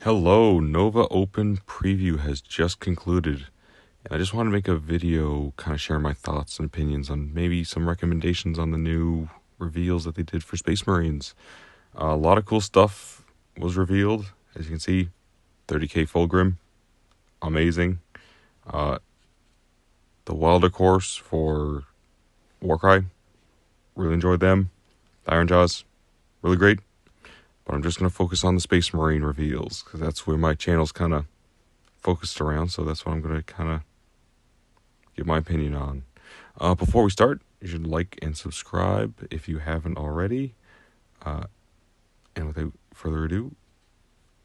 Hello, Novaopen preview has just concluded, and I just want to make a video kind of sharing my thoughts and opinions on maybe some recommendations on the new reveals that they did for Space Marines. A lot of cool stuff was revealed, as you can see. 30k Fulgrim, amazing. The Wilder course for Warcry, really enjoyed them. Iron Jaws, really great. But I'm just going to focus on the Space Marine reveals, because that's where my channel's kind of focused around, so that's what I'm going to kind of give my opinion on. Before we start, you should like and subscribe if you haven't already. And without further ado,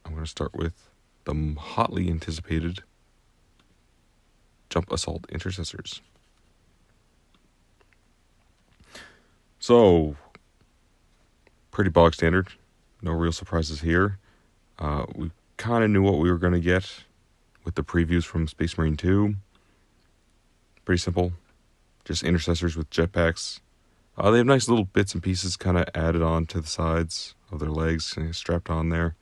I'm going to start with the hotly anticipated Jump Assault Intercessors. So, pretty bog standard. No real surprises here. We kind of knew what we were going to get with the previews from Space Marine 2. Pretty simple. Just intercessors with jetpacks. They have nice little bits and pieces kind of added on to the sides of their legs and strapped on there.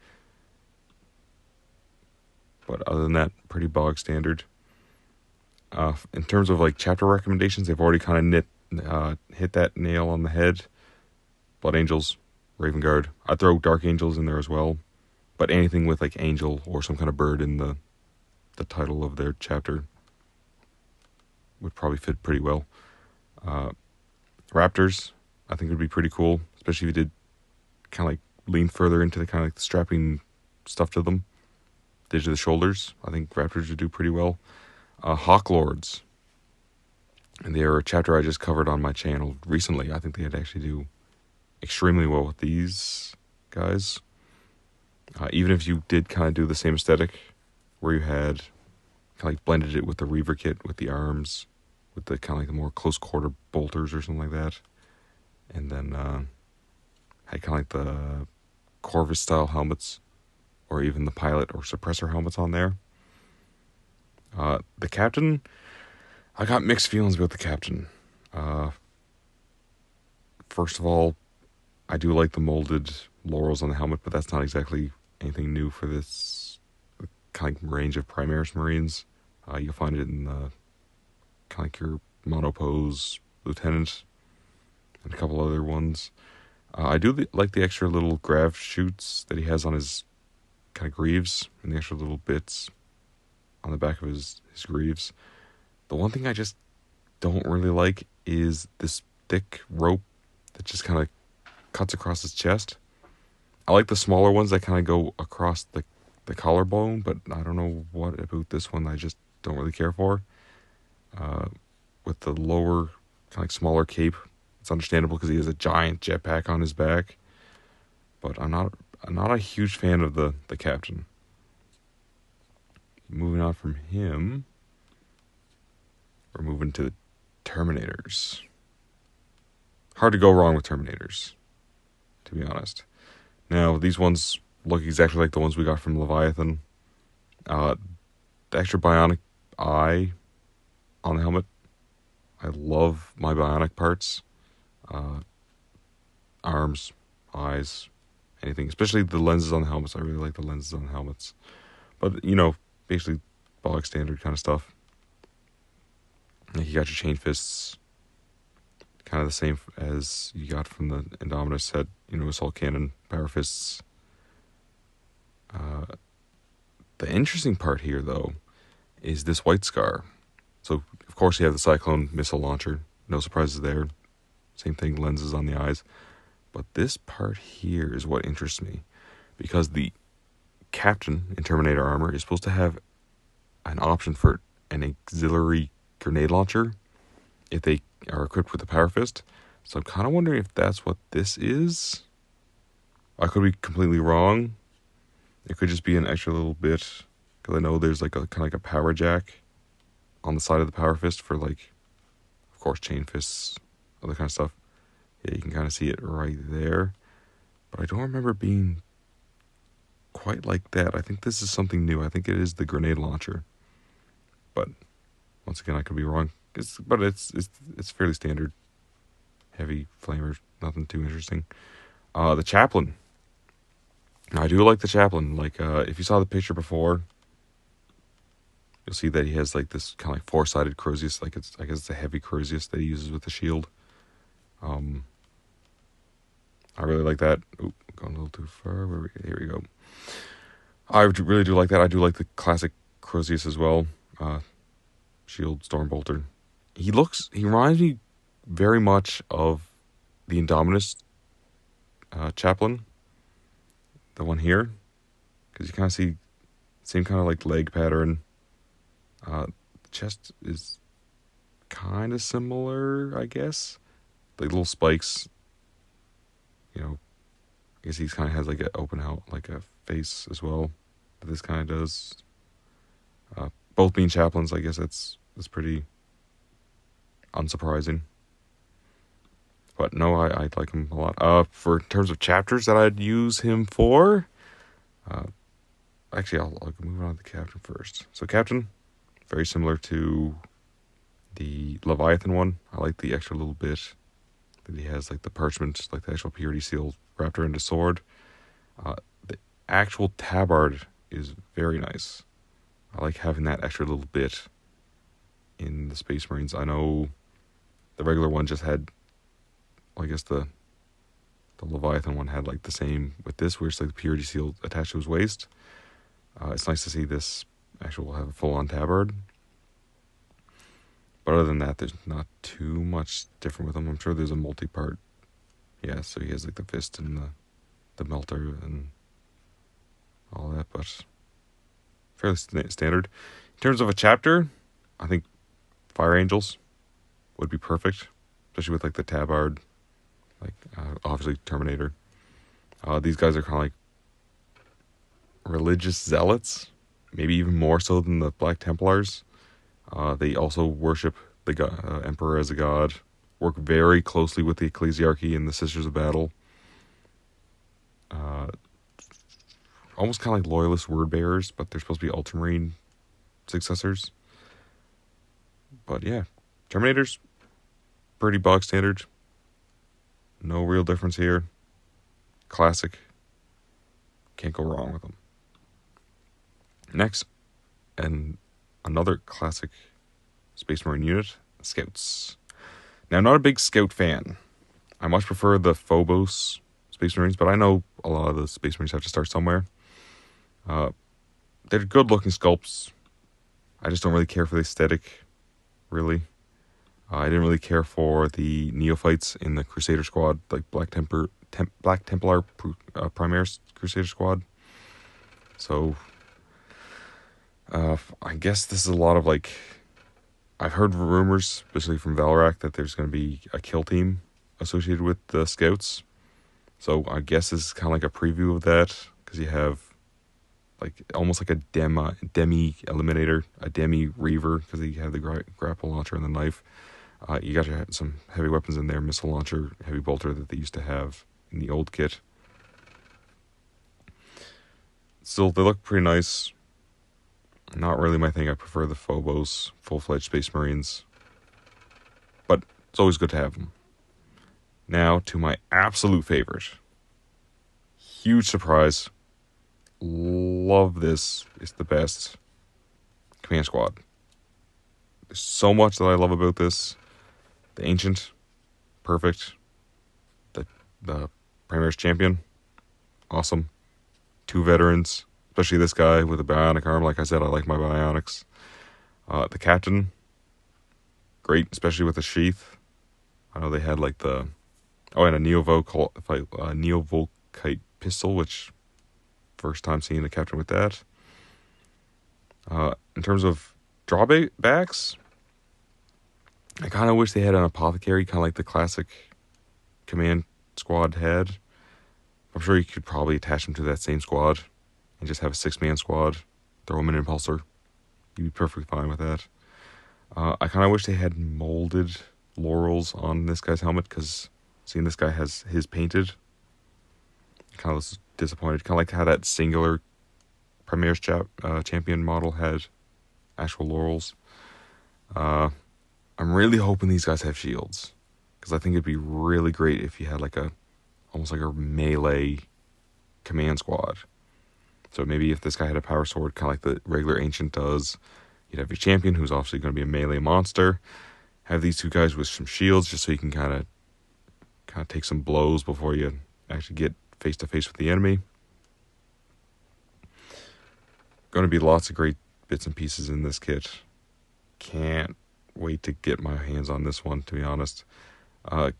But other than that, pretty bog standard. In terms of like chapter recommendations, they've already kind of hit that nail on the head. Blood Angels, Raven Guard. I'd throw Dark Angels in there as well. But anything with like angel or some kind of bird in the title of their chapter would probably fit pretty well. Raptors, I think would be pretty cool, especially if you did kind of like lean further into the kind of like strapping stuff to them. Did to the shoulders, I think Raptors would do pretty well. Hawk Lords, and they are a chapter I just covered on my channel recently. I think they'd actually do extremely well with these guys. Even if you did kind of do the same aesthetic, where you had kind of like blended it with the Reaver kit, with the arms, with the kind of like the more close quarter bolters or something like that, and then had kind of like the Corvus style helmets, or even the pilot or suppressor helmets on there. The captain, I got mixed feelings about the captain. First of all, I do like the molded laurels on the helmet, but that's not exactly anything new for this kind of range of Primaris Marines. You'll find it in the kind of like your monopose lieutenant and a couple other ones. I do like the extra little grav shoots that he has on his kind of greaves and the extra little bits on the back of his greaves. The one thing I just don't really like is this thick rope that just kind of cuts across his chest. I like the smaller ones that kind of go across the collarbone, but I don't know what about this one I just don't really care for. With the lower, kind of like smaller cape, it's understandable because he has a giant jetpack on his back. But I'm not a huge fan of the captain. Moving on from him, we're moving to the Terminators. Hard to go wrong with Terminators, to be honest. Now, these ones look exactly like the ones we got from Leviathan. The extra bionic eye on the helmet. I love my bionic parts. Arms, eyes, anything. Especially the lenses on the helmets. I really like the lenses on the helmets. But, basically bog standard kind of stuff. Like you got your chain fists, kind of the same as you got from the Indominus set, assault cannon, power fists. The interesting part here, though, is this white scar. So, of course, you have the Cyclone missile launcher. No surprises there. Same thing, lenses on the eyes. But this part here is what interests me, because the captain in Terminator armor is supposed to have an option for an auxiliary grenade launcher if they are equipped with the power fist. So I'm kind of wondering if that's what this is. I could be completely wrong. It could just be an extra little bit, because I know there's like a kind of like a power jack on the side of the power fist for, like, of course, chain fists, other kind of stuff. Yeah, you can kind of see it right there. But I don't remember it being quite like that. I think this is something new. I think it is the grenade launcher. But once again, I could be wrong. It's fairly standard. Heavy flamer, nothing too interesting. The chaplain. I do like the chaplain. Like, if you saw the picture before, you'll see that he has like this kind of like four-sided crucius. Like I guess it's a heavy crucius that he uses with the shield. Um, I really like that. Oop, going a little too far. Here we go. I really do like that. I do like the classic crucius as well. Shield Stormbolter. He reminds me very much of the Indominus chaplain, the one here, because you kind of see same kind of like leg pattern. The chest is kind of similar, I guess. Like little spikes, you know. I guess he kind of has like an open out, like a face as well. That this kind of does. Both being chaplains, I guess that's pretty unsurprising. But no, I like him a lot. For in terms of chapters that I'd use him for, actually I'll move on to the captain first. So captain, very similar to the Leviathan one. I like the extra little bit that he has, like the parchment, like the actual purity seal wrapped around his sword. The actual tabard is very nice. I like having that extra little bit in the Space Marines. I know the regular one just had, well, I guess the Leviathan one had like the same with this, where it's like the purity seal attached to his waist. It's nice to see this actual have a full-on tabard. But other than that, there's not too much different with him. I'm sure there's a multi-part. Yeah, so he has like the fist and the melter and all that, but fairly standard. In terms of a chapter, I think Fire Angels would be perfect, especially with like the tabard, like obviously Terminator. These guys are kind of like religious zealots, maybe even more so than the Black Templars. They also worship the Emperor as a god, work very closely with the Ecclesiarchy and the Sisters of Battle. Almost kind of like loyalist word bearers, but they're supposed to be Ultramarine successors. But yeah, Terminators, pretty bog standard. No real difference here. Classic. Can't go wrong with them. Next, and another classic Space Marine unit, Scouts. Now, I'm not a big Scout fan. I much prefer the Phobos Space Marines, but I know a lot of the Space Marines have to start somewhere. They're good-looking sculpts. I just don't really care for the aesthetic, really. I didn't really care for the neophytes in the Crusader Squad, like Black Templar Primaris Crusader Squad. So, I guess this is a lot of like, I've heard rumors, especially from Valrak, that there's going to be a kill team associated with the Scouts. So I guess this is kind of like a preview of that, because you have like almost like a demi eliminator, a demi reaver, because you have the grapple launcher and the knife. You got some heavy weapons in there, missile launcher, heavy bolter that they used to have in the old kit. Still, they look pretty nice. Not really my thing. I prefer the Phobos, full-fledged Space Marines. But it's always good to have them. Now to my absolute favorite. Huge surprise. Love this. It's the best. Command Squad. There's so much that I love about this. The Ancient. Perfect. The Primaris Champion. Awesome. 2 veterans. Especially this guy with a bionic arm. Like I said, I like my bionics. The Captain. Great, especially with the sheath. I know they had like the... Oh, and a Neovolkite pistol, which... First time seeing a Captain with that. In terms of drawbacks, I kind of wish they had an apothecary, kind of like the classic Command Squad had. I'm sure you could probably attach them to that same squad and just have a 6-man squad. Throw them in an impulsor. You'd be perfectly fine with that. I kind of wish they had molded laurels on this guy's helmet, because seeing this guy has his painted, kind of was disappointed. Kind of like how that singular Primaris champion model had actual laurels. I'm really hoping these guys have shields, because I think it'd be really great if you had like almost like a melee command squad. So maybe if this guy had a power sword, kind of like the regular Ancient does, you'd have your champion, who's obviously going to be a melee monster. Have these two guys with some shields, just so you can kind of take some blows before you actually get face to face with the enemy. Going to be lots of great bits and pieces in this kit. Can't wait to get my hands on this one, to be honest. But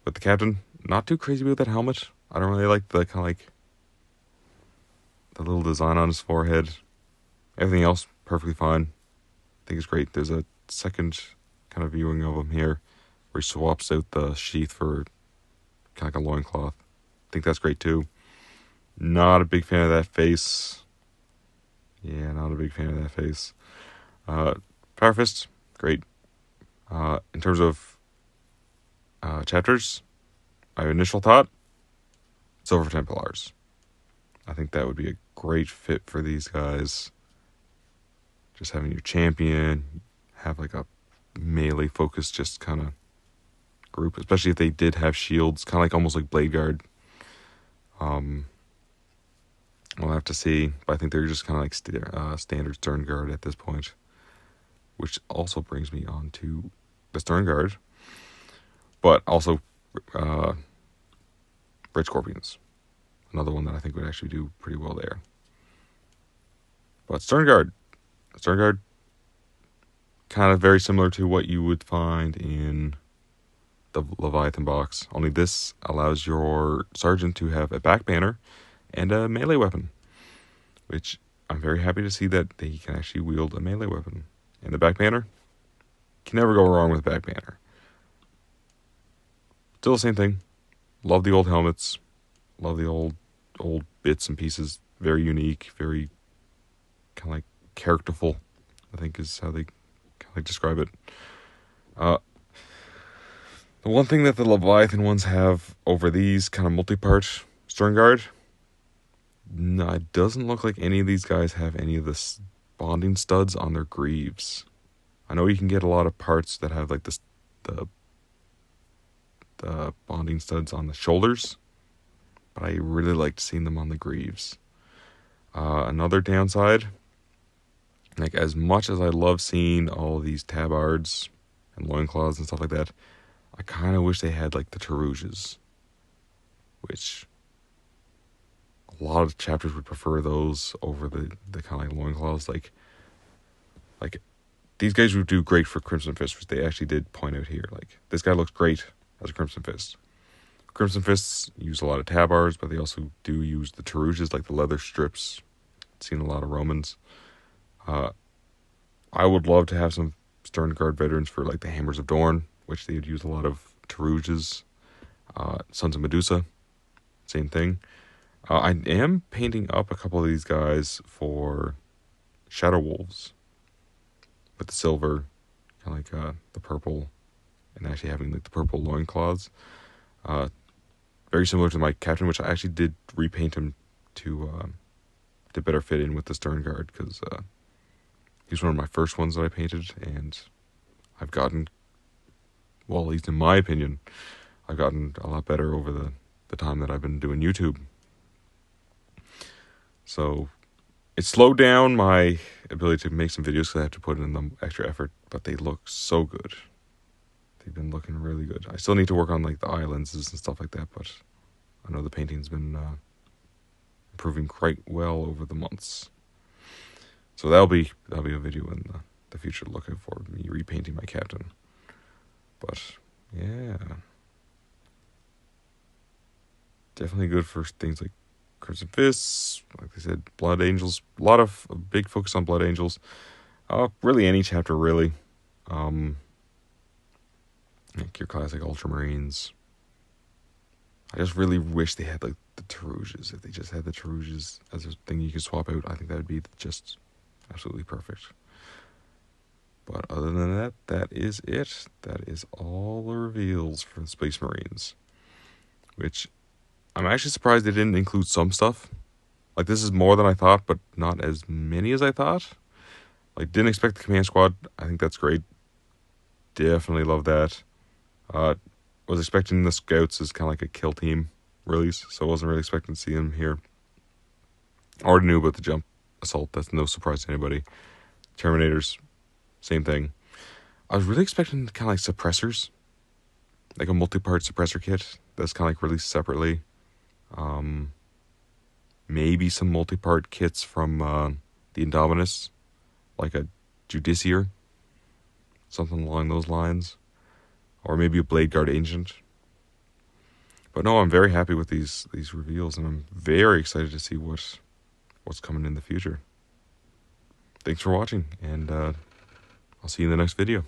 the captain, not too crazy with that helmet. I don't really like the kind of like the little design on his forehead. Everything else, perfectly fine. I think it's great. There's a second kind of viewing of him here, where he swaps out the sheath for kind of like a loincloth. I think that's great too. Not a big fan of that face. Yeah, not a big fan of that face. Power Fist, great. In terms of chapters, my initial thought, Silver Templars. I think that would be a great fit for these guys. Just having your champion, have like a melee focused just kind of group, especially if they did have shields, kind of like almost like Blade Guard. We'll have to see, but I think they're just kind of like standard Stern Guard at this point, which also brings me on to the Stern Guard, but also Red Scorpions, another one that I think would actually do pretty well there. But Stern Guard, kind of very similar to what you would find in the Leviathan box, only this allows your sergeant to have a back banner and a melee weapon, which I'm very happy to see that he can actually wield a melee weapon. And the back banner, can never go wrong with the back banner. Still the same thing. Love the old helmets. Love the old bits and pieces. Very unique, very kind of like characterful, I think is how they kind of like describe it. The one thing that the Leviathan ones have over these kind of multi-part Stern Guard, no, it doesn't look like any of these guys have any of the bonding studs on their greaves. I know you can get a lot of parts that have like this, the bonding studs on the shoulders, but I really liked seeing them on the greaves. Another downside, like as much as I love seeing all these tabards and loincloths and stuff like that, I kind of wish they had like the Tarouges, which a lot of chapters would prefer those over the kind of like loincloths. Like these guys would do great for Crimson Fist, which they actually did point out here. Like this guy looks great as a Crimson Fist. Crimson Fists use a lot of tabards, but they also do use the Tarouges, like the leather strips. Seen a lot of Romans. I would love to have some Stern Guard veterans for like the Hammers of Dorn, which they would use a lot of Tarouges. Sons of Medusa, same thing. I am painting up a couple of these guys for Shadow Wolves with the silver, kind of like the purple, and actually having like the purple loincloths. Very similar to my captain, which I actually did repaint him to better fit in with the Stern Guard, because he's one of my first ones that I painted, and I've gotten, well, at least in my opinion, I've gotten a lot better over the time that I've been doing YouTube. So it slowed down my ability to make some videos because I have to put in the extra effort, but they look so good. They've been looking really good. I still need to work on like the eye lenses and stuff like that, but I know the painting's been improving quite well over the months. So that'll be a video in the future looking for me repainting my captain. But yeah, definitely good for things like Crimson Fists, like I said, Blood Angels. A big focus on Blood Angels. Really any chapter, really. Like your classic Ultramarines. I just really wish they had like the Tarouges. If they just had the Tarouges as a thing you could swap out, I think that would be just absolutely perfect. But other than that, that is it. That is all the reveals for the Space Marines. Which I'm actually surprised they didn't include some stuff. Like this is more than I thought, but not as many as I thought. Like didn't expect the Command Squad. I think that's great. Definitely love that. Was expecting the Scouts as kind of like a kill team release, so I wasn't really expecting to see them here. Already knew about the jump assault. That's no surprise to anybody. Terminators, same thing. I was really expecting kind of like suppressors, like a multi-part suppressor kit that's kind of like released separately. Maybe some multi-part kits from the Indominus, like a Judiciar, something along those lines, or maybe a Blade Guard Ancient. But no, I'm very happy with these reveals, and I'm very excited to see what's coming in the future. Thanks for watching, and I'll see you in the next video.